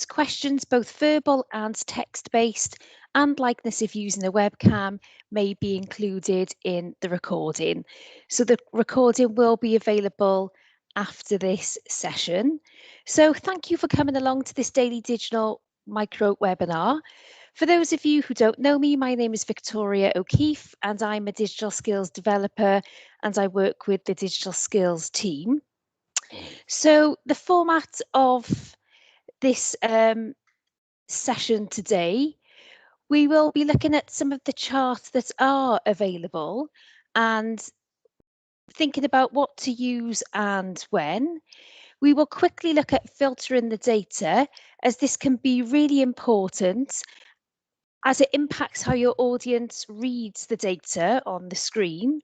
Questions, both verbal and text-based, and likeness if using a webcam may be included in the recording. So the recording will be available after this session. So thank you for coming along to this daily digital micro webinar. For those of you who don't know me, my name is Victoria O'Keefe and I'm a digital skills developer and I work with the digital skills team. So the format of this session today, we will be looking at some of the charts that are available and thinking about what to use and when. We will quickly look at filtering the data, as this can be really important as it impacts how your audience reads the data on the screen.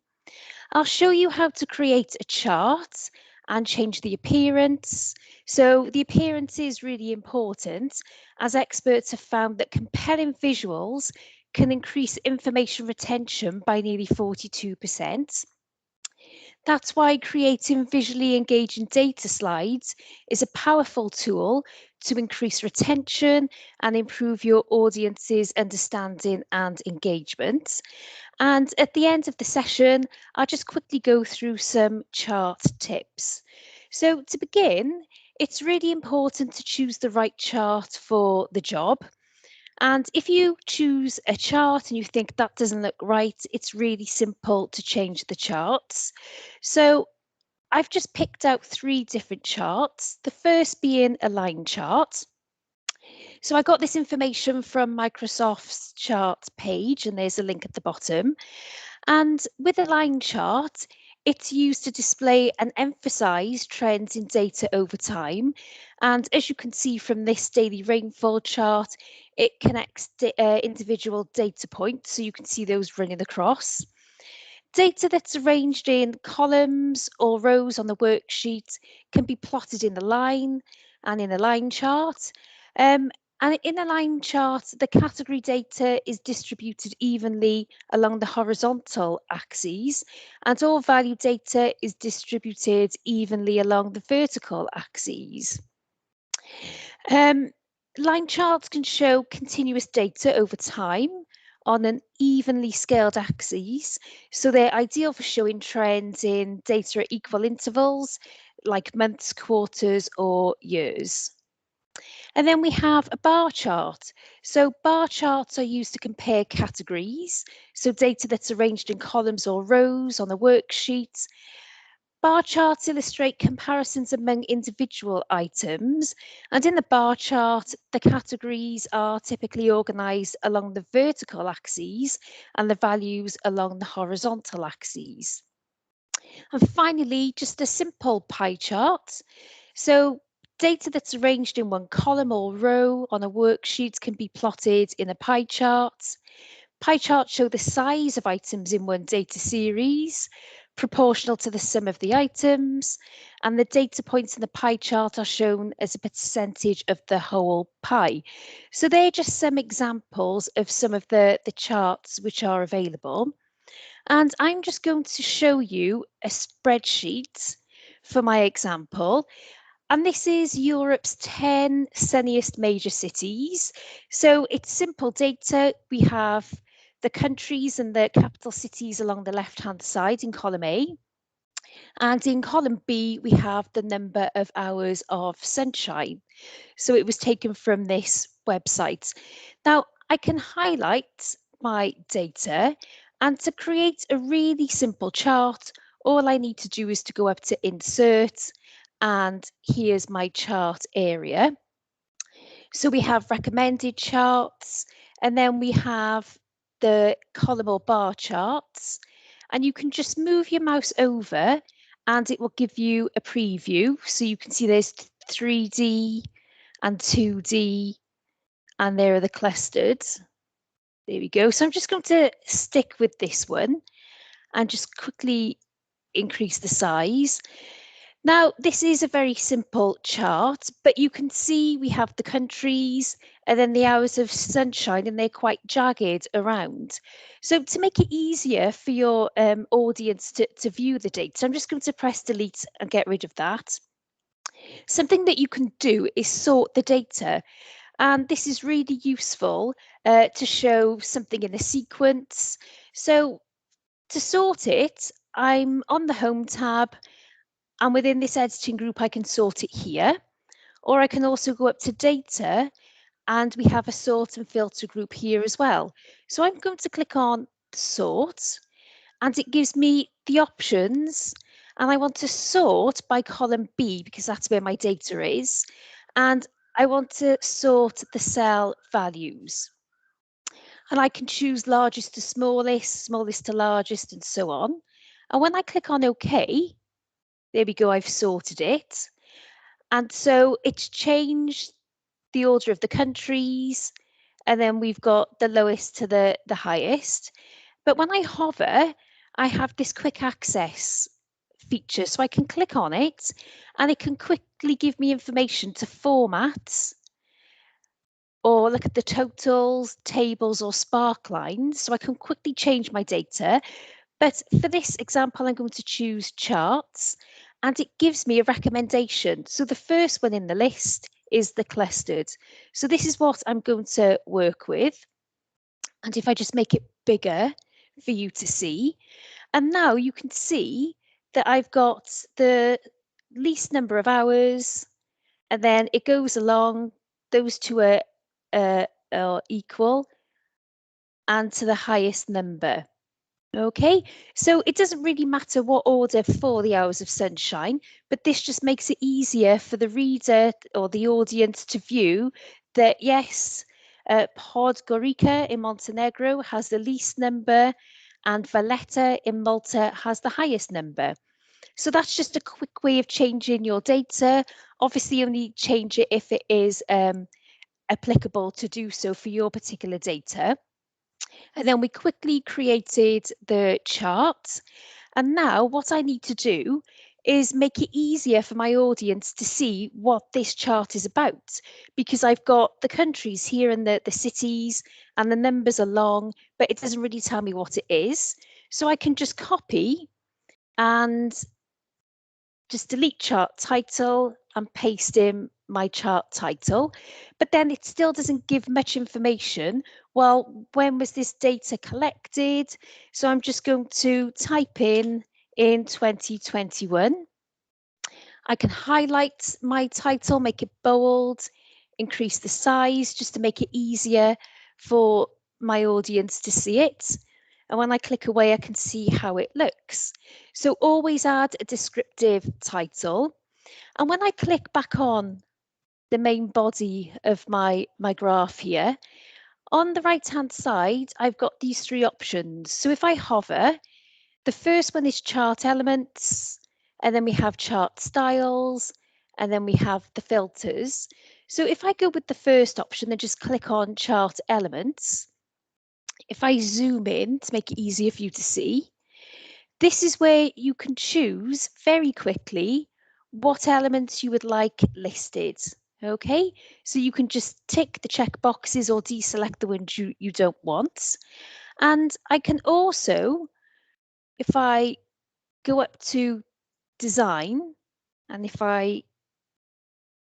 I'll show you how to create a chart and change the appearance. So the appearance is really important, as experts have found that compelling visuals can increase information retention by nearly 42%. That's why creating visually engaging data slides is a powerful tool to increase retention and improve your audience's understanding and engagement. And at the end of the session, I'll just quickly go through some chart tips. So to begin, it's really important to choose the right chart for the job. And if you choose a chart and you think that doesn't look right, it's really simple to change the charts. So I've just picked out 3 different charts, the first being a line chart. So I got this information from Microsoft's chart page, and there's a link at the bottom. And with a line chart, it's used to display and emphasize trends in data over time. And as you can see from this daily rainfall chart, it connects individual data points, so you can see those running across. Data that's arranged in columns or rows on the worksheet can be plotted in a line and in a line chart. And in a line chart, the category data is distributed evenly along the horizontal axes, and all value data is distributed evenly along the vertical axes. Line charts can show continuous data over time on an evenly scaled axis, so they're ideal for showing trends in data at equal intervals, like months, quarters, or years. And then we have a bar chart. So bar charts are used to compare categories, so data that's arranged in columns or rows on a worksheet. Bar charts illustrate comparisons among individual items, and in the bar chart, the categories are typically organised along the vertical axes and the values along the horizontal axes. And finally, just a simple pie chart. So data that's arranged in one column or row on a worksheet can be plotted in a pie chart. Pie charts show the size of items in one data series, proportional to the sum of the items, and the data points in the pie chart are shown as a percentage of the whole pie. So they're just some examples of some of the charts which are available. And I'm just going to show you a spreadsheet for my example. And this is Europe's 10 sunniest major cities. So it's simple data. We have the countries and the capital cities along the left-hand side in column A. And in column B, we have the number of hours of sunshine. So it was taken from this website. Now, I can highlight my data, and to create a really simple chart, all I need to do is to go up to Insert, and here's my chart area. So we have recommended charts, and then we have the column or bar charts, and you can just move your mouse over and it will give you a preview. So you can see there's 3D and 2D, and there are the clustered. There we go. So I'm just going to stick with this one and just quickly increase the size. Now, this is a very simple chart, but you can see we have the countries and then the hours of sunshine, and they're quite jagged around. So to make it easier for your audience to view the data, I'm just going to press delete and get rid of that. Something that you can do is sort the data, and this is really useful to show something in a sequence. So to sort it, I'm on the Home tab, and within this editing group, I can sort it here, or I can also go up to Data, and we have a sort and filter group here as well. So I'm going to click on Sort, and it gives me the options, and I want to sort by column B because that's where my data is, and I want to sort the cell values. And I can choose largest to smallest, smallest to largest, and so on. And when I click on OK, there we go, I've sorted it. And so it's changed the order of the countries, and then we've got the lowest to the highest. But when I hover, I have this quick access feature, so I can click on it and it can quickly give me information to format or look at the totals, tables, or spark lines, so I can quickly change my data. But for this example, I'm going to choose charts, and it gives me a recommendation. So the first one in the list is the clustered. So this is what I'm going to work with. And if I just make it bigger for you to see, and now you can see that I've got the least number of hours, and then it goes along, those two are equal, and to the highest number. Okay, so it doesn't really matter what order for the hours of sunshine, but this just makes it easier for the reader or the audience to view that, yes, Podgorica in Montenegro has the least number and Valletta in Malta has the highest number. So that's just a quick way of changing your data. Obviously, you only change it if it is applicable to do so for your particular data. And then we quickly created the chart. And now what I need to do is make it easier for my audience to see what this chart is about, because I've got the countries here and the cities and the numbers are long, but it doesn't really tell me what it is. So I can just copy and just delete chart title and paste in my chart title, but then it still doesn't give much information. Well, when was this data collected? So I'm just going to type in 2021. I can highlight my title, make it bold, increase the size just to make it easier for my audience to see it. And when I click away, I can see how it looks. So always add a descriptive title. And when I click back on the main body of my graph here, on the right-hand side, I've got these three options. So if I hover, the first one is chart elements, and then we have chart styles, and then we have the filters. So if I go with the first option and just click on chart elements, if I zoom in to make it easier for you to see, this is where you can choose very quickly what elements you would like listed. Okay, so you can just tick the check boxes or deselect the ones you don't want. And I can also, if I go up to design, and if I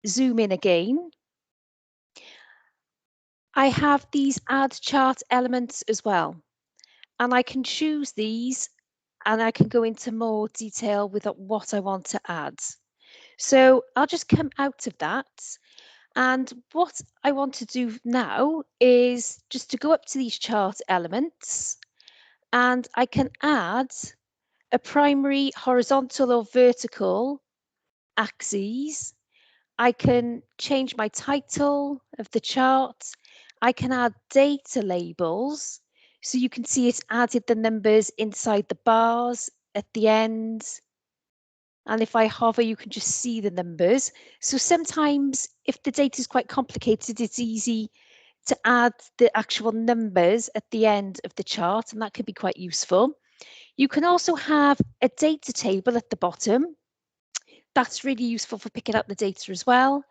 zoom in again, I have these add chart elements as well. And I can choose these and I can go into more detail with what I want to add. So I'll just come out of that. And what I want to do now is just to go up to these chart elements, and I can add a primary horizontal or vertical axes. I can change my title of the chart. I can add data labels. So you can see it's added the numbers inside the bars at the end. And if I hover, you can just see the numbers. So sometimes if the data is quite complicated, it's easy to add the actual numbers at the end of the chart, and that can be quite useful. You can also have a data table at the bottom. That's really useful for picking up the data as well.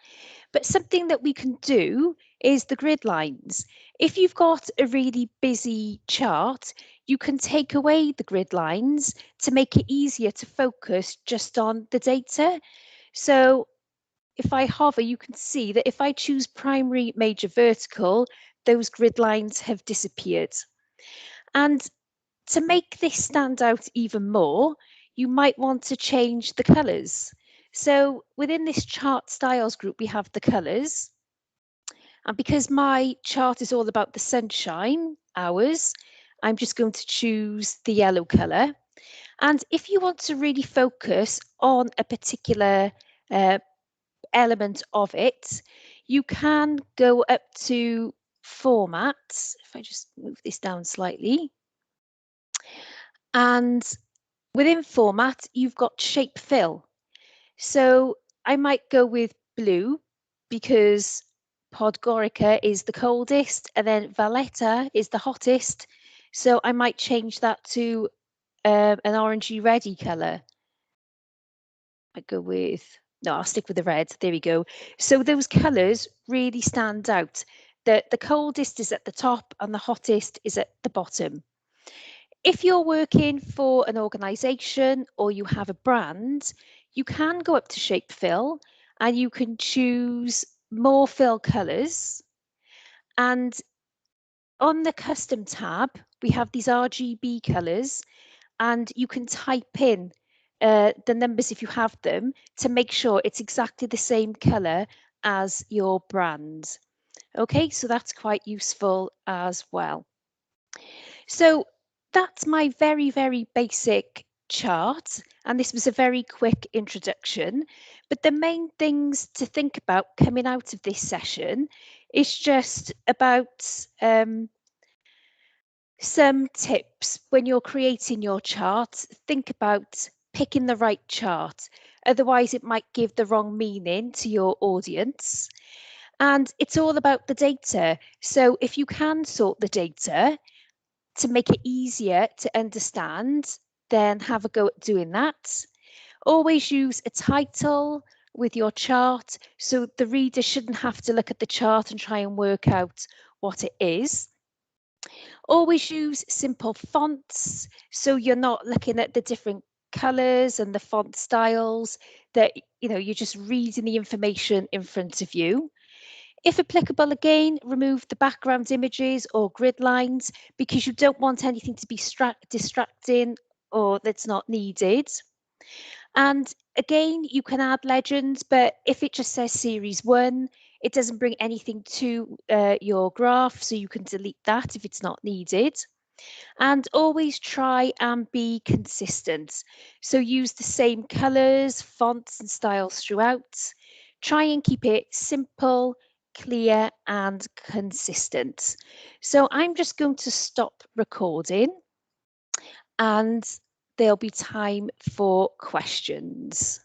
But something that we can do is the grid lines. If you've got a really busy chart, you can take away the grid lines to make it easier to focus just on the data. So if I hover, you can see that if I choose primary, major, vertical, those grid lines have disappeared. And to make this stand out even more, you might want to change the colours. So within this chart styles group, we have the colours. And because my chart is all about the sunshine hours, I'm just going to choose the yellow colour. And if you want to really focus on a particular element of it, you can go up to format. If I just move this down slightly. And within format, you've got shape fill. So I might go with blue because Podgorica is the coldest and then Valletta is the hottest. So I might change that to an orangey reddy colour. I go with, no, I'll stick with the red. There we go. So those colours really stand out. The coldest is at the top and the hottest is at the bottom. If you're working for an organisation or you have a brand, you can go up to shape fill and you can choose more fill colours. And on the custom tab, we have these RGB colours and you can type in the numbers if you have them to make sure it's exactly the same colour as your brand. Okay, so that's quite useful as well. So that's my very, very basic chart. And this was a very quick introduction. But the main things to think about coming out of this session is just about some tips when you're creating your chart. Think about picking the right chart. Otherwise, it might give the wrong meaning to your audience. And it's all about the data. So if you can sort the data, to make it easier to understand, then have a go at doing that. Always use a title with your chart so the reader shouldn't have to look at the chart and try and work out what it is. Always use simple fonts so you're not looking at the different colours and the font styles, that you're just reading the information in front of you. If applicable, again, remove the background images or grid lines because you don't want anything to be distracting or that's not needed. And again, you can add legends, but if it just says series 1, it doesn't bring anything to your graph, so you can delete that if it's not needed. And always try and be consistent. So use the same colours, fonts and styles throughout. Try and keep it simple, clear and consistent. So I'm just going to stop recording and there'll be time for questions.